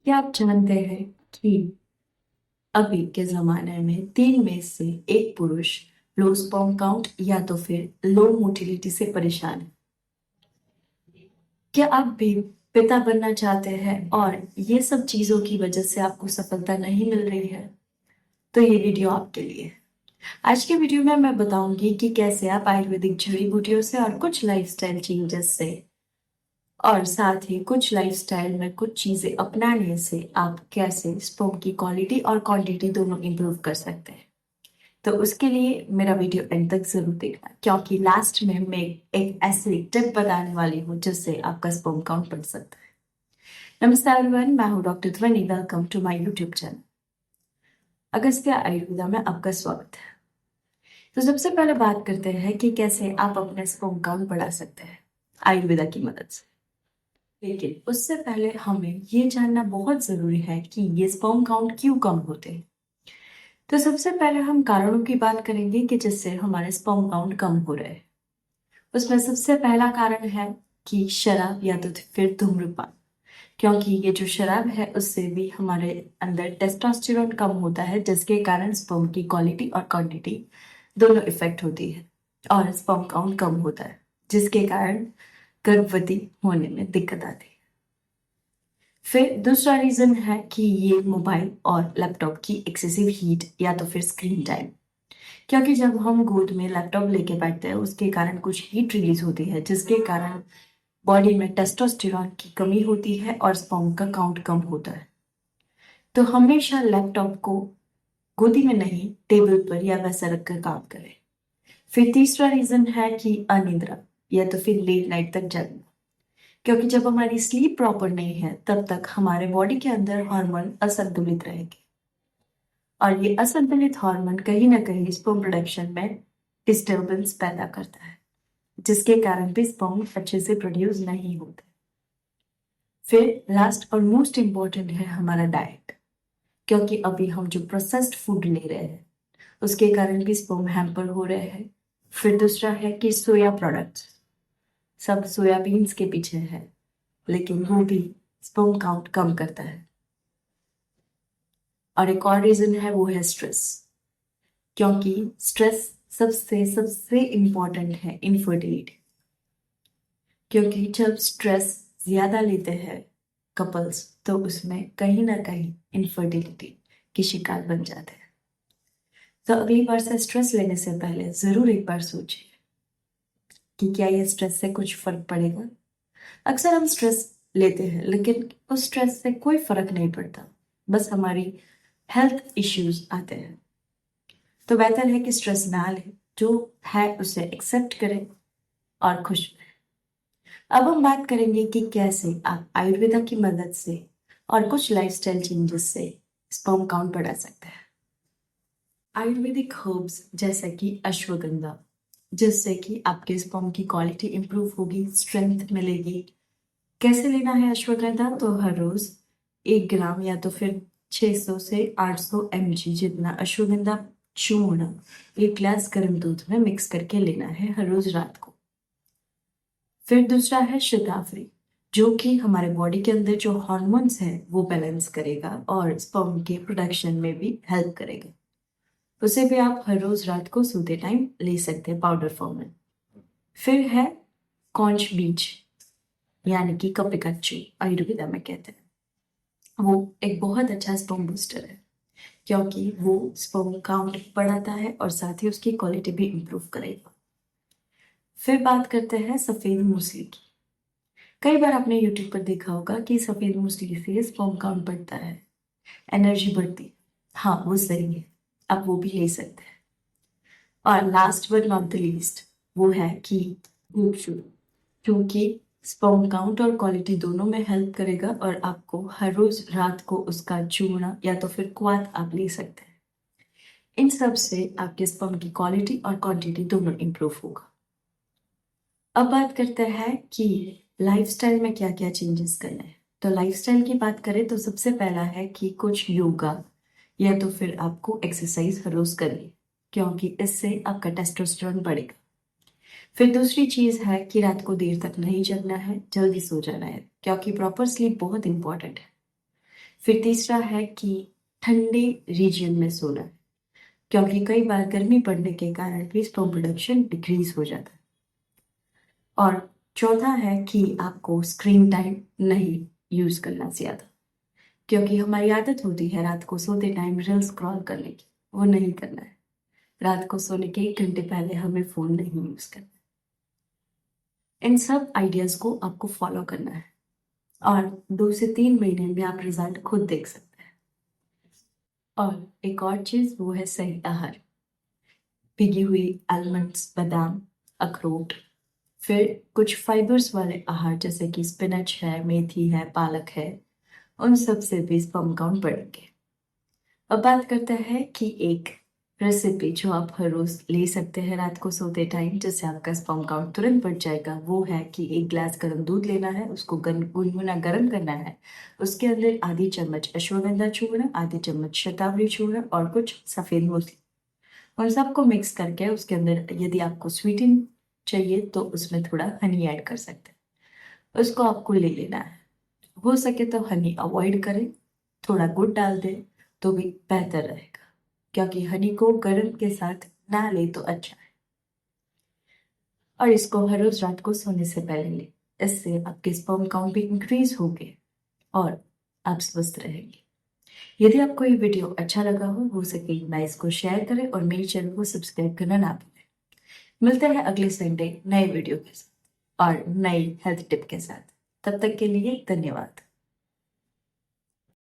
क्या आप जानते हैं कि अभी के ज़माने में 3 में से 1 पुरुष लो स्पर्म काउंट या तो फिर लो मोटिलिटी से परेशान है। क्या आप भी पिता बनना चाहते हैं और ये सब चीज़ों की वजह से आपको सफलता नहीं मिल रही है? तो ये वीडियो आपके लिए है। आज के वीडियो में मैं बताऊंगी कि कैसे आप आयुर्वेदिक जड़ी बूटियों से और कुछ लाइफस्टाइल चेंजेस से और साथ ही कुछ लाइफस्टाइल में कुछ चीजें अपनाने से आप कैसे स्पर्म की क्वालिटी और क्वांटिटी दोनों इंप्रूव कर सकते हैं। तो उसके लिए मेरा वीडियो एंड तक जरूर देखना, क्योंकि लास्ट में मैं एक ऐसी टिप बताने वाली हूँ जिससे आपका स्पर्म काउंट बढ़ सकता है। नमस्कार एवरीवन, मैं हूँ doctor Dhwani. Welcome to my YouTube channel Agastya Ayurveda में आपका स्वागत है। तो सबसे पहले बात करते हैं कि कैसे आप अपने स्पर्म काउंट बढ़ा सकते हैं आयुर्वेदा की मदद से। लेकिन उससे पहले हमें ये जानना बहुत जरूरी है कि ये स्पर्म काउंट क्यों कम होते हैं। तो सबसे पहले हम कारणों की बात करेंगे कि जिससे हमारे स्पर्म काउंट कम हो रहे हैं। उसमें सबसे पहला कारण है कि शराब या तो फिर धूम्रपान, क्योंकि ये जो शराब है उससे भी हमारे अंदर टेस्टोस्टेरोन कम होता है, जिसके कारण स्पर्म की क्वालिटी और क्वांटिटी दोनों इफेक्ट होती है और स्पर्म काउंट कम होता है, जिसके कारण गर्भवती होने में दिक्कत आती है। फिर दूसरा रीजन है कि ये मोबाइल और लैपटॉप की एक्सेसिव हीट या तो फिर स्क्रीन टाइम, क्योंकि जब हम गोद में लैपटॉप लेके बैठते हैं उसके कारण कुछ हीट रिलीज होती है, जिसके कारण बॉडी में टेस्टोस्टेरॉन की कमी होती है और स्पर्म का काउंट कम होता है। तो हमेशा लैपटॉप को गोदी में नहीं, टेबल पर या वैसा रखकर काम करें। फिर तीसरा रीजन है कि अनिद्रा या तो फिर लेट नाइट तक जगना, क्योंकि जब हमारी स्लीप प्रॉपर नहीं है तब तक हमारे बॉडी के अंदर हार्मोन असंतुलित रहेंगे और ये असंतुलित हार्मोन कहीं ना कहीं स्पर्म प्रोडक्शन में डिस्टरबेंस पैदा करता है, जिसके कारण भी स्पर्म अच्छे से प्रोड्यूस नहीं होते। फिर लास्ट और मोस्ट इम्पोर्टेंट है हमारा डाइट, क्योंकि अभी हम जो प्रोसेस्ड फूड ले रहे हैं उसके कारण भी स्पर्म हैम्पर हो रहे हैं। फिर दूसरा है कि सोया प्रोडक्ट्स, सब सोयाबीन्स के पीछे है, लेकिन वो भी स्पर्म काउंट कम करता है। और एक और रीजन है, वो है स्ट्रेस, क्योंकि स्ट्रेस सबसे सबसे इम्पोर्टेंट है इनफर्टिलिटी, क्योंकि जब स्ट्रेस ज्यादा लेते हैं कपल्स तो उसमें कहीं ना कहीं इनफर्टिलिटी के शिकार बन जाते हैं। तो अगली बार से स्ट्रेस लेने से पहले जरूर एक बार सोचिए कि क्या ये स्ट्रेस से कुछ फर्क पड़ेगा। अक्सर हम स्ट्रेस लेते हैं लेकिन उस स्ट्रेस से कोई फर्क नहीं पड़ता, बस हमारी हेल्थ इश्यूज आते हैं। तो बेहतर है कि स्ट्रेस ना लें, जो है उसे एक्सेप्ट करें और खुश रहें। अब हम बात करेंगे कि कैसे आप आयुर्वेदा की मदद से और कुछ लाइफस्टाइल चेंजेस से स्पर्म काउंट बढ़ा सकते हैं। आयुर्वेदिक हर्ब्स जैसे कि अश्वगंधा, जिससे कि आपके स्पर्म की क्वालिटी इंप्रूव होगी, स्ट्रेंथ मिलेगी। कैसे लेना है अश्वगंधा? तो हर रोज 1 ग्राम या तो फिर 600 से 800 mg जितना अश्वगंधा चूर्ण 1 गिलास गर्म दूध में मिक्स करके लेना है हर रोज रात को। फिर दूसरा है शतावरी, जो कि हमारे बॉडी के अंदर जो हॉर्मोन्स हैं वो बैलेंस करेगा और स्पर्म के प्रोडक्शन में भी हेल्प करेगा। उसे भी आप हर रोज रात को सोते टाइम ले सकते हैं पाउडर फॉर्म में। फिर है कॉन्च बीज, यानी कि कपिकच्चू आयुर्वेदा में कहते हैं। वो एक बहुत अच्छा स्पर्म बूस्टर है, क्योंकि वो स्पर्म काउंट बढ़ाता है और साथ ही उसकी क्वालिटी भी इंप्रूव करेगा। फिर बात करते हैं सफेद मूसली की। कई बार आपने यूट्यूब पर देखा होगा कि सफेद मूसली से स्पर्म काउंट बढ़ता है, एनर्जी बढ़ती है। हाँ, वो सही है, आप वो भी ले सकते हैं। और last but not the least, वो है कि गुड़चूर, क्योंकि स्पर्म काउंट और क्वालिटी दोनों में हेल्प करेगा और आपको हर रोज रात को उसका चूर्ण या तो फिर क्वाथ आप ले सकते हैं। इन सब से आपके स्पर्म की क्वालिटी और क्वांटिटी दोनों इंप्रूव होगा। अब बात करते हैं कि लाइफस्टाइल में क्या क्या चेंजेस करने हैं। तो लाइफस्टाइल की बात करें तो सबसे पहला है कि कुछ योगा या तो फिर आपको एक्सरसाइज हर रोज करिए, क्योंकि इससे आपका टेस्टोस्टेरोन बढ़ेगा। फिर दूसरी चीज है कि रात को देर तक नहीं जगना है, जल्दी सो जाना है, क्योंकि प्रॉपर स्लीप बहुत इंपॉर्टेंट है। फिर तीसरा है कि ठंडे रीजन में सोना है, क्योंकि कई बार गर्मी पड़ने के कारण भी स्पर्म प्रोडक्शन डिक्रीज हो जाता है। और चौथा है कि आपको स्क्रीन टाइम नहीं यूज करना ज्यादा, क्योंकि हमारी आदत होती है रात को सोते टाइम रील स्क्रॉल करने की, वो नहीं करना है। रात को सोने के 1 घंटे पहले हमें फोन नहीं यूज करना है। इन सब आइडियाज को आपको फॉलो करना है और 2 से 3 महीने में आप रिजल्ट खुद देख सकते हैं। और एक और चीज वो है सही आहार, भिगी हुई आलमंड्स, बादाम, अखरोट, फिर कुछ फाइबर्स वाले आहार जैसे कि स्पिनच है, मेथी है, पालक है, उन सब से भी स्पर्म काउंट बढ़ेंगे। अब बात करते हैं कि एक रेसिपी जो आप हर रोज ले सकते हैं रात को सोते टाइम, जिससे आपका स्पर्म काउंट तुरंत बढ़ जाएगा। वो है कि 1 गिलास गर्म दूध लेना है, उसको गुनगुना गर्म करना है। उसके अंदर आधी चम्मच अश्वगंधा चूर्ण, आधी चम्मच शतावरी चूर्ण और कुछ सफेद मूंगफली, उन सबको मिक्स करके उसके अंदर यदि आपको स्वीटन चाहिए तो उसमें थोड़ा हनी ऐड कर सकते हैं। उसको आपको ले लेना है। हो सके तो हनी अवॉइड करें, थोड़ा गुड़ डाल दें तो भी बेहतर रहेगा, क्योंकि हनी को गर्म के साथ ना ले तो अच्छा है। और इसको हर रोज रात को सोने से पहले ले, इससे आपके स्पर्म काउंट भी इंक्रीज होंगे और आप स्वस्थ रहेंगे। यदि आपको ये वीडियो अच्छा लगा हो सके ना इसको शेयर करें और मेरे चैनल को सब्सक्राइब करना ना भूलें। मिलते हैं अगले संडे नए वीडियो के साथ और नई हेल्थ टिप के साथ। तब तक के लिए धन्यवाद।